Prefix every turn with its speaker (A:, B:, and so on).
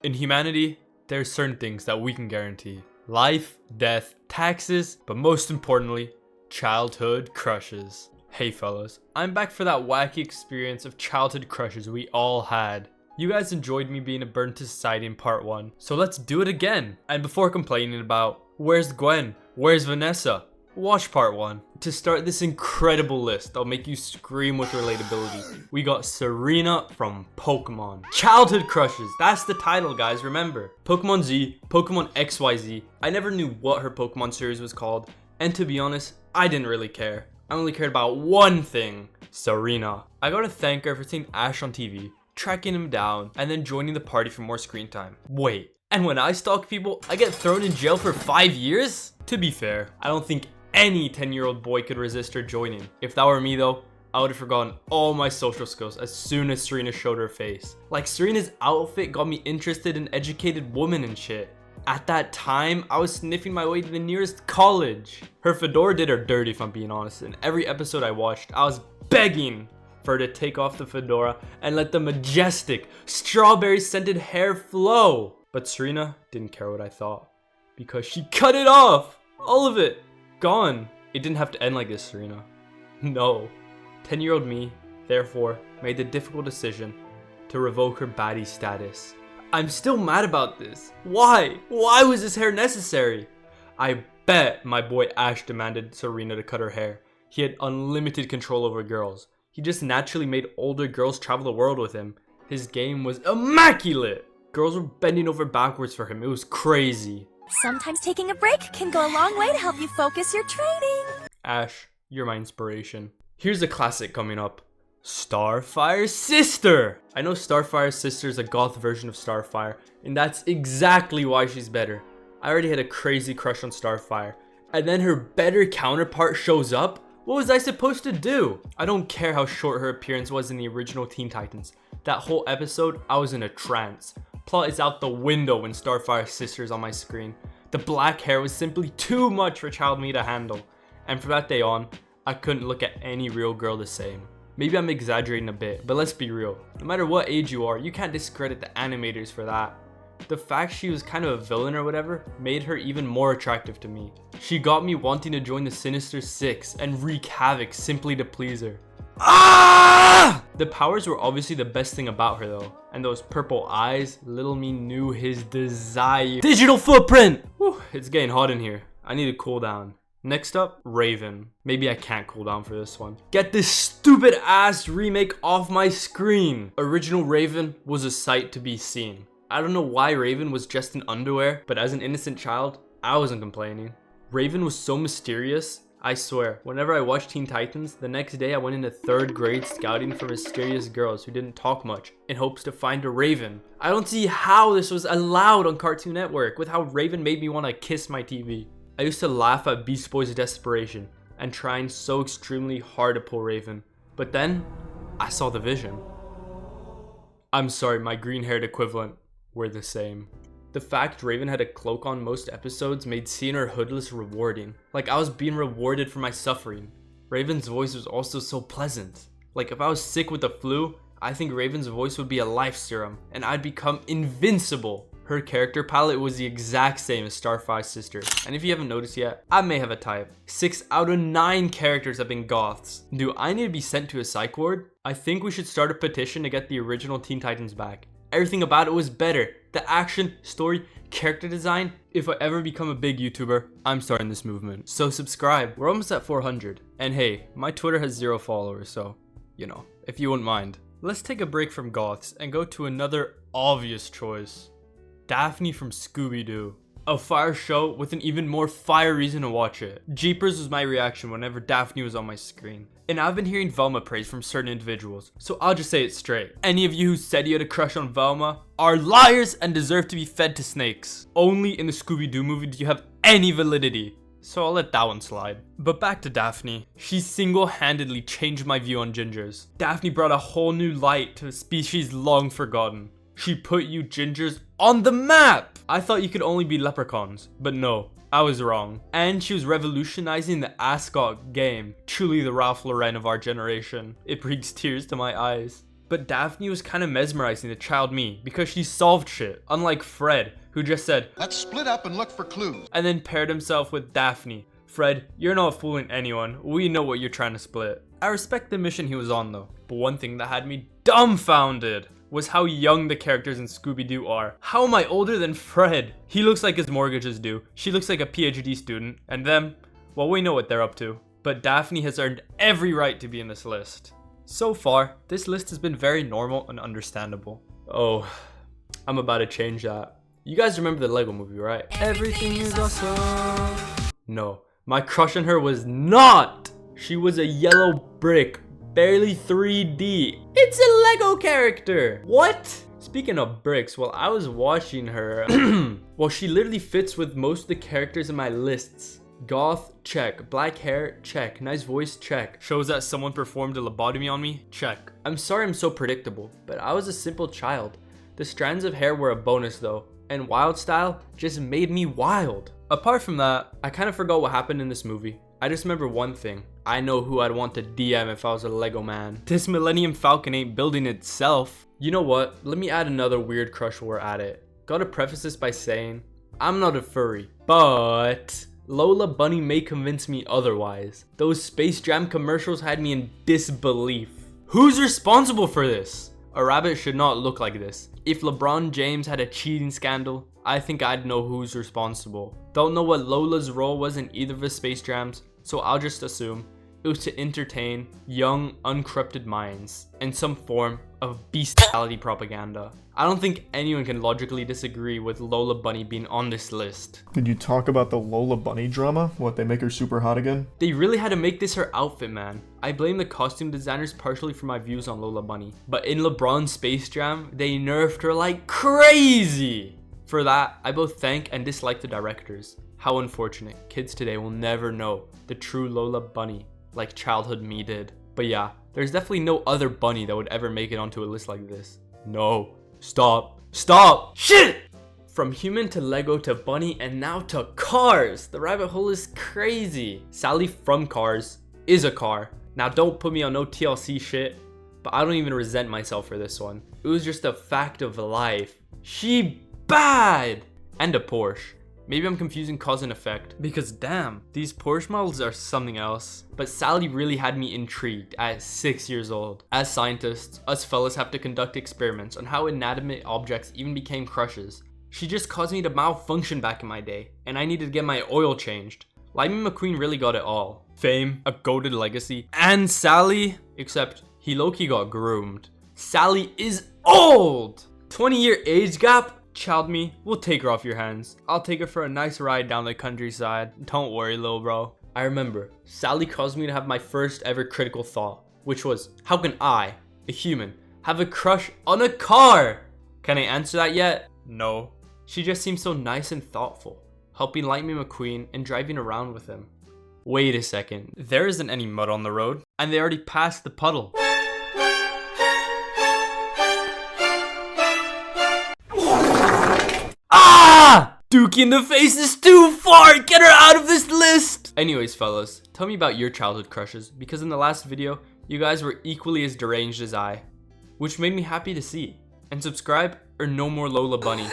A: In humanity, there's certain things that we can guarantee. Life, death, taxes, but most importantly, childhood crushes. Hey fellas, I'm back for that wacky experience of childhood crushes we all had. You guys enjoyed me being a burden to society in part 1, so let's do it again. And before complaining about, where's Gwen, where's Vanessa, watch part 1. To start this incredible list that'll make you scream with relatability, we got Serena from Pokemon. Childhood crushes, that's the title guys, remember. Pokemon Z, Pokemon XYZ, I never knew what her Pokemon series was called, and to be honest, I didn't really care. I only cared about one thing, Serena. I gotta thank her for seeing Ash on TV, tracking him down, and then joining the party for more screen time. Wait, and when I stalk people, I get thrown in jail for 5 years? To be fair, I don't think any 10-year-old boy could resist her joining. If that were me though, I would have forgotten all my social skills as soon as Serena showed her face. Like, Serena's outfit got me interested in educated women and shit. At that time, I was sniffing my way to the nearest college. Her fedora did her dirty if I'm being honest. In every episode I watched, I was begging for her to take off the fedora and let the majestic, strawberry-scented hair flow. But Serena didn't care what I thought, because she cut it off! All of it! Gone. It didn't have to end like this, Serena. No. 10-year-old me, therefore, made the difficult decision to revoke her baddie status. I'm still mad about this. Why? Why was this hair necessary? I bet my boy Ash demanded Serena to cut her hair. He had unlimited control over girls. He just naturally made older girls travel the world with him. His game was immaculate. Girls were bending over backwards for him. It was crazy.
B: Sometimes taking a break can go a long way to help you focus your training.
A: Ash, you're my inspiration. Here's a classic coming up. StarFire's sister! I know StarFire's sister is a goth version of StarFire, and that's exactly why she's better. I already had a crazy crush on StarFire, and then her better counterpart shows up? What was I supposed to do? I don't care how short her appearance was in the original Teen Titans. That whole episode, I was in a trance. Plot is out the window when StarFire's sister is on my screen. The black hair was simply too much for child me to handle, and from that day on, I couldn't look at any real girl the same. Maybe I'm exaggerating a bit, but let's be real. No matter what age you are, you can't discredit the animators for that. The fact she was kind of a villain or whatever made her even more attractive to me. She got me wanting to join the Sinister Six and wreak havoc simply to please her. Ah! The powers were obviously the best thing about her though. And those purple eyes, little me knew his desire. Digital footprint! Whew, it's getting hot in here. I need to cool down. Next up, Raven. Maybe I can't cool down for this one. Get this stupid ass remake off my screen. Original Raven was a sight to be seen. I don't know why Raven was just in underwear, but as an innocent child, I wasn't complaining. Raven was so mysterious. I swear, whenever I watched Teen Titans, the next day I went into 3rd grade scouting for mysterious girls who didn't talk much in hopes to find a Raven. I don't see how this was allowed on Cartoon Network with how Raven made me want to kiss my TV. I used to laugh at Beast Boy's desperation and trying so extremely hard to pull Raven. But then, I saw the vision. I'm sorry, my green-haired equivalent were the same. The fact Raven had a cloak on most episodes made seeing her hoodless rewarding. Like I was being rewarded for my suffering. Raven's voice was also so pleasant. Like if I was sick with the flu, I think Raven's voice would be a life serum and I'd become invincible. Her character palette was the exact same as StarFire's sister. And if you haven't noticed yet, I may have a type. 6 out of 9 characters have been goths. Do I need to be sent to a psych ward? I think we should start a petition to get the original Teen Titans back. Everything about it was better. The action, story, character design. If I ever become a big YouTuber, I'm starting this movement. So subscribe. We're almost at 400. And hey, my Twitter has 0 followers, so, you know, if you wouldn't mind. Let's take a break from goths and go to another obvious choice. Daphne from Scooby-Doo. A fire show with an even more fire reason to watch it. Jeepers was my reaction whenever Daphne was on my screen. And I've been hearing Velma praise from certain individuals, so I'll just say it straight. Any of you who said you had a crush on Velma are liars and deserve to be fed to snakes. Only in the Scooby-Doo movie do you have any validity, so I'll let that one slide. But back to Daphne. She single-handedly changed my view on gingers. Daphne brought a whole new light to a species long forgotten. She put you gingers on the map! I thought you could only be leprechauns, but no, I was wrong. And she was revolutionizing the ascot game. Truly the Ralph Lauren of our generation. It brings tears to my eyes. But Daphne was kind of mesmerizing the child me because she solved shit, unlike Fred, who just said,
C: "Let's split up and look for clues,"
A: and then paired himself with Daphne. Fred, you're not fooling anyone. We know what you're trying to split. I respect the mission he was on though, but one thing that had me dumbfounded was how young the characters in Scooby-Doo are. How am I older than Fred? He looks like his mortgage is due. She looks like a PhD student. And them, well, we know what they're up to. But Daphne has earned every right to be in this list. So far, this list has been very normal and understandable. Oh, I'm about to change that. You guys remember the Lego movie, right? Everything is awesome. No, my crush on her was not. She was a yellow brick. Barely 3D. It's a Lego character. What? Speaking of bricks, while I was watching her, well, she literally fits with most of the characters in my lists. Goth, check. Black hair, check. Nice voice, check. Shows that someone performed a lobotomy on me, check. I'm sorry I'm so predictable, but I was a simple child. The strands of hair were a bonus though, and Wildstyle just made me wild. Apart from that, I kind of forgot what happened in this movie. I just remember one thing. I know who I'd want to DM if I was a Lego man. This Millennium Falcon ain't building itself. You know what? Let me add another weird crush while we're at it. Gotta preface this by saying, I'm not a furry, but Lola Bunny may convince me otherwise. Those Space Jam commercials had me in disbelief. Who's responsible for this? A rabbit should not look like this. If LeBron James had a cheating scandal, I think I'd know who's responsible. Don't know what Lola's role was in either of the Space Jams, so I'll just assume it was to entertain young, uncorrupted minds and some form of bestiality propaganda. I don't think anyone can logically disagree with Lola Bunny being on this list.
D: Did you talk about the Lola Bunny drama? What, they make her super hot again?
A: They really had to make this her outfit, man. I blame the costume designers partially for my views on Lola Bunny, but in LeBron's Space Jam, they nerfed her like crazy. For that, I both thank and dislike the directors. How unfortunate. Kids today will never know the true Lola Bunny like childhood me did. But yeah, there's definitely no other bunny that would ever make it onto a list like this. No. Stop. Stop. Shit! From human to Lego to bunny and now to cars. The rabbit hole is crazy. Sally from Cars is a car. Now don't put me on no TLC shit, but I don't even resent myself for this one. It was just a fact of life. She bad! And a Porsche. Maybe I'm confusing cause and effect, because damn, these Porsche models are something else. But Sally really had me intrigued at 6 years old. As scientists, us fellas have to conduct experiments on how inanimate objects even became crushes. She just caused me to malfunction back in my day, and I needed to get my oil changed. Lightning McQueen really got it all. Fame, a goated legacy, and Sally, except he low-key got groomed. Sally is old! 20-year age gap? Child me, we'll take her off your hands. I'll take her for a nice ride down the countryside. Don't worry, little bro. I remember, Sally caused me to have my first ever critical thought, which was, how can I, a human, have a crush on a car? Can I answer that yet? No. She just seems so nice and thoughtful, helping Lightning McQueen and driving around with him. Wait a second, there isn't any mud on the road, and they already passed the puddle. Dookie in the face is too far! Get her out of this list! Anyways, fellas, tell me about your childhood crushes, because in the last video, you guys were equally as deranged as I, which made me happy to see. And subscribe or no more Lola Bunny.